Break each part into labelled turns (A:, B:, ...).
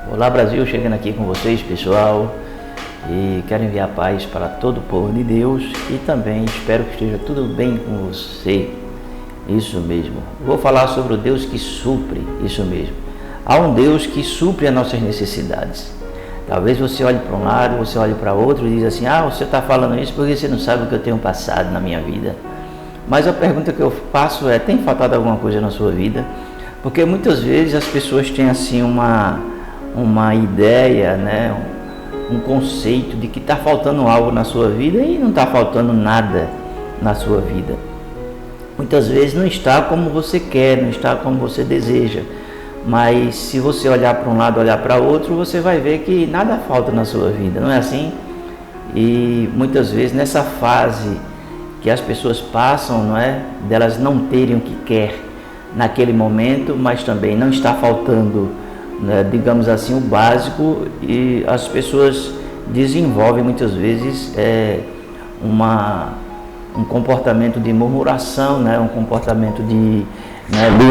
A: Olá Brasil, chegando aqui com vocês, pessoal, e quero enviar paz para todo o povo de Deus e também espero que esteja tudo bem com você. Isso mesmo. Vou falar sobre o Deus que supre, isso mesmo. Há um Deus que supre as nossas necessidades. Talvez você olhe para um lado, você olhe para outro e diz assim: você está falando isso porque você não sabe o que eu tenho passado na minha vida. Mas a pergunta que eu faço é: tem faltado alguma coisa na sua vida? Porque muitas vezes as pessoas têm assim uma ideia, né, um conceito de que está faltando algo na sua vida e não está faltando nada na sua vida. Muitas vezes não está como você quer, não está como você deseja, mas se você olhar para um lado, olhar para outro, você vai ver que nada falta na sua vida, não é assim? E muitas vezes nessa fase que as pessoas passam, não é, delas não terem o que quer naquele momento, mas também não está faltando, né, digamos assim, o básico, e as pessoas desenvolvem muitas vezes um comportamento de murmuração, né, um comportamento de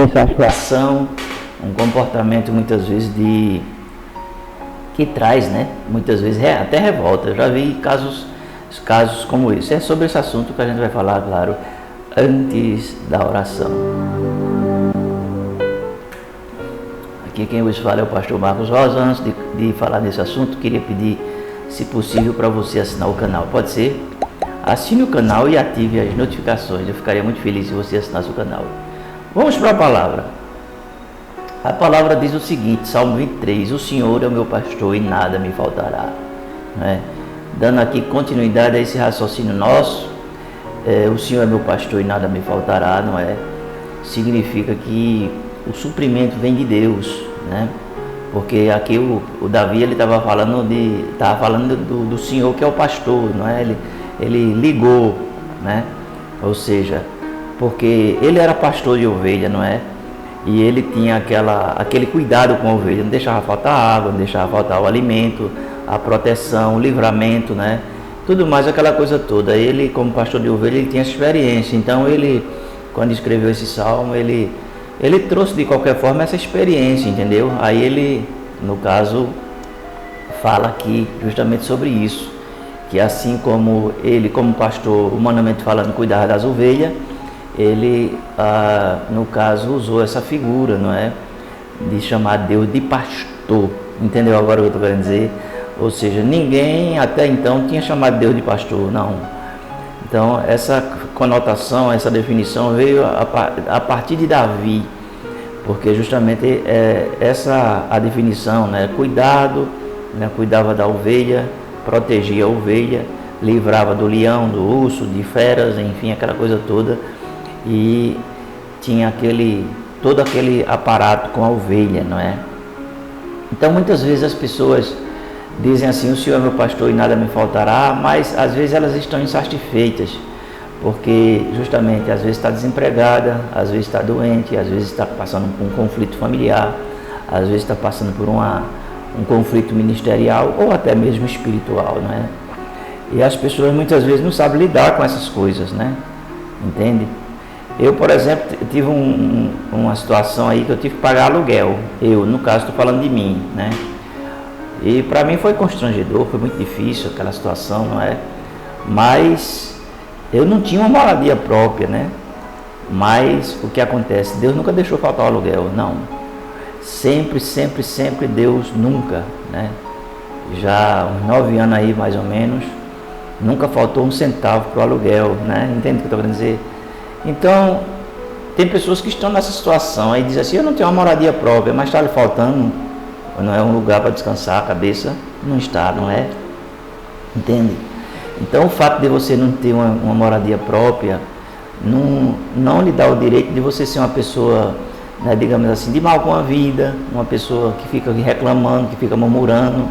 A: insatisfação, um comportamento muitas vezes que traz, né, muitas vezes até revolta. Eu já vi casos como esse. É sobre esse assunto que a gente vai falar, claro, antes da oração. Aqui quem vos fala é o pastor Marcos Rosa. Antes de falar nesse assunto, queria pedir, se possível, para você assinar o canal. Pode ser? Assine o canal e ative as notificações. Eu ficaria muito feliz se você assinasse o canal. Vamos para a palavra. A palavra diz o seguinte, Salmo 23: o Senhor é o meu pastor e nada me faltará. Né? Dando aqui continuidade a esse raciocínio nosso, o Senhor é meu pastor e nada me faltará, não é? Significa que o suprimento vem de Deus, né? Porque aqui o Davi, ele estava falando do Senhor que é o pastor, não é? Ele ligou, né? Ou seja, porque ele era pastor de ovelha, não é? E ele tinha aquele cuidado com a ovelha, não deixava faltar água, não deixava faltar o alimento, a proteção, o livramento, né? Tudo mais, aquela coisa toda. Ele, como pastor de ovelha, ele tinha experiência. Então ele, quando escreveu esse salmo, ele trouxe de qualquer forma essa experiência, entendeu? Aí ele, no caso, fala aqui justamente sobre isso, que assim como ele, como pastor, humanamente falando, cuidava das ovelhas, ele, no caso, usou essa figura, não é? De chamar Deus de pastor. Entendeu agora o que eu estou querendo dizer? Ou seja, ninguém até então tinha chamado Deus de pastor, não. Então, essa conotação, essa definição veio a partir de Davi, porque justamente essa a definição, né? Cuidado, né? Cuidava da ovelha, protegia a ovelha, livrava do leão, do urso, de feras, enfim, aquela coisa toda, e tinha todo aquele aparato com a ovelha, não é? Então, muitas vezes as pessoas dizem assim: o Senhor é meu pastor e nada me faltará, mas às vezes elas estão insatisfeitas, porque justamente às vezes está desempregada, às vezes está doente, às vezes está passando por um conflito familiar, às vezes está passando por um conflito ministerial ou até mesmo espiritual, não é? E as pessoas muitas vezes não sabem lidar com essas coisas, né? Entende? Eu, por exemplo, tive uma situação aí que eu tive que pagar aluguel. Eu, no caso, estou falando de mim, né? E para mim foi constrangedor, foi muito difícil aquela situação, não é? Mas eu não tinha uma moradia própria, né? Mas o que acontece? Deus nunca deixou faltar o aluguel, não. Sempre, sempre, sempre Deus, nunca, né? Já uns 9 anos aí, mais ou menos, nunca faltou um centavo para o aluguel, né? Entende o que eu estou querendo dizer? Então, tem pessoas que estão nessa situação aí, dizem assim: eu não tenho uma moradia própria, mas está lhe faltando, não é um lugar para descansar a cabeça? Não está, não é? Entende? Então, o fato de você não ter uma moradia própria não lhe dá o direito de você ser uma pessoa, né, digamos assim, de mal com a vida, uma pessoa que fica reclamando, que fica murmurando,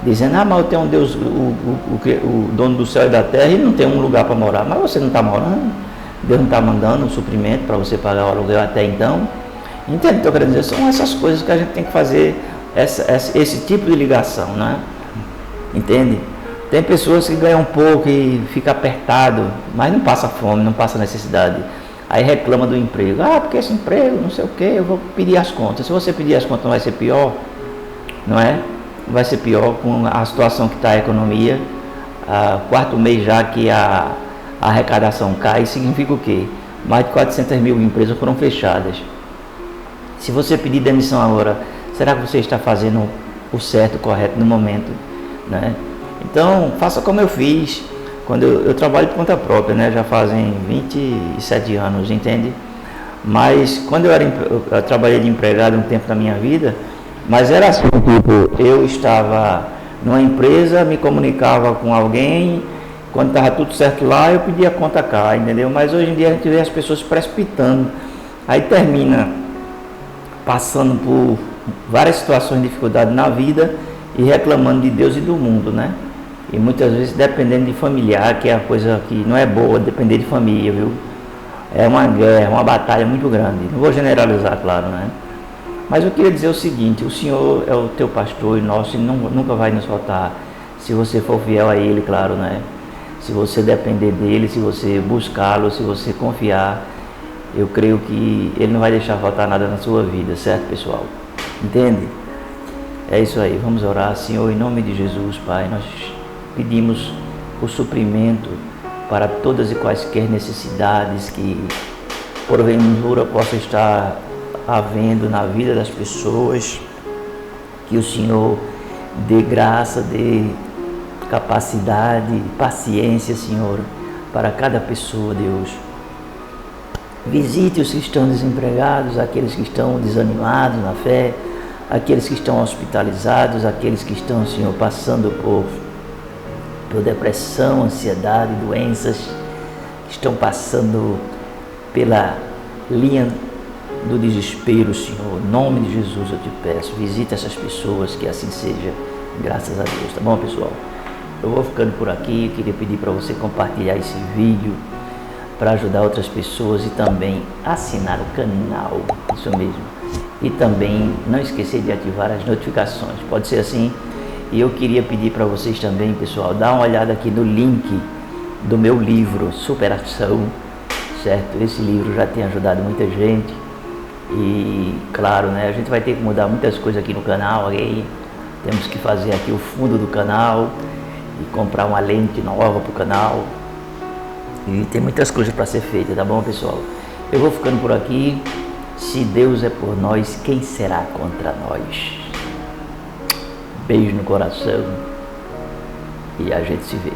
A: dizendo: mas eu tenho um Deus, o dono do céu e da terra, e não tem um lugar para morar. Mas você não está morando, Deus não está mandando um suprimento para você pagar o aluguel até então. Entende o que eu estou querendo dizer? São essas coisas que a gente tem que fazer, esse tipo de ligação, né? Entende? Tem pessoas que ganham pouco e fica apertado, mas não passa fome, não passa necessidade. Aí reclama do emprego: porque esse emprego, não sei o que, eu vou pedir as contas. Se você pedir as contas, não vai ser pior? não é? Vai ser pior com a situação que está a economia. Quarto mês já que a arrecadação cai, significa o quê? Mais de 400 mil empresas foram fechadas. Se você pedir demissão agora, será que você está fazendo o certo, o correto no momento, né? Então, faça como eu fiz quando eu trabalho por conta própria, né? Já fazem 27 anos, entende? Mas quando eu trabalhei de empregado um tempo da minha vida, mas era assim, tipo, eu estava numa empresa, me comunicava com alguém, quando estava tudo certo lá, eu pedia conta cá, entendeu? Mas hoje em dia a gente vê as pessoas se precipitando, aí termina passando por várias situações de dificuldade na vida e reclamando de Deus e do mundo, né? E muitas vezes dependendo de familiar, que é a coisa que não é boa, depender de família, viu? É uma guerra, uma batalha muito grande. Não vou generalizar, claro, né? Mas eu queria dizer o seguinte: o Senhor é o teu pastor e nosso, e nunca vai nos faltar, se você for fiel a Ele, claro, né? Se você depender dEle, se você buscá-lo, se você confiar, eu creio que Ele não vai deixar faltar nada na sua vida, certo, pessoal? Entende? É isso aí, vamos orar. Senhor, em nome de Jesus, Pai, nós pedimos o suprimento para todas e quaisquer necessidades que porventura possa estar havendo na vida das pessoas, que o Senhor dê graça, dê capacidade, paciência, Senhor, para cada pessoa, Deus. Visite os que estão desempregados, aqueles que estão desanimados na fé, aqueles que estão hospitalizados, aqueles que estão, Senhor, passando por depressão, ansiedade, doenças, que estão passando pela linha do desespero, Senhor. Em nome de Jesus eu te peço, visita essas pessoas, que assim seja, graças a Deus, tá bom, pessoal? Eu vou ficando por aqui, eu queria pedir para você compartilhar esse vídeo para ajudar outras pessoas e também assinar o canal, isso mesmo, e também não esquecer de ativar as notificações, pode ser assim. E eu queria pedir para vocês também, pessoal, dar uma olhada aqui no link do meu livro Superação, certo? Esse livro já tem ajudado muita gente e, claro, né, a gente vai ter que mudar muitas coisas aqui no canal, okay? Temos que fazer aqui o fundo do canal e comprar uma lente nova para o canal e tem muitas coisas para ser feitas, tá bom, pessoal? Eu vou ficando por aqui. Se Deus é por nós, quem será contra nós? Beijo no coração e a gente se vê.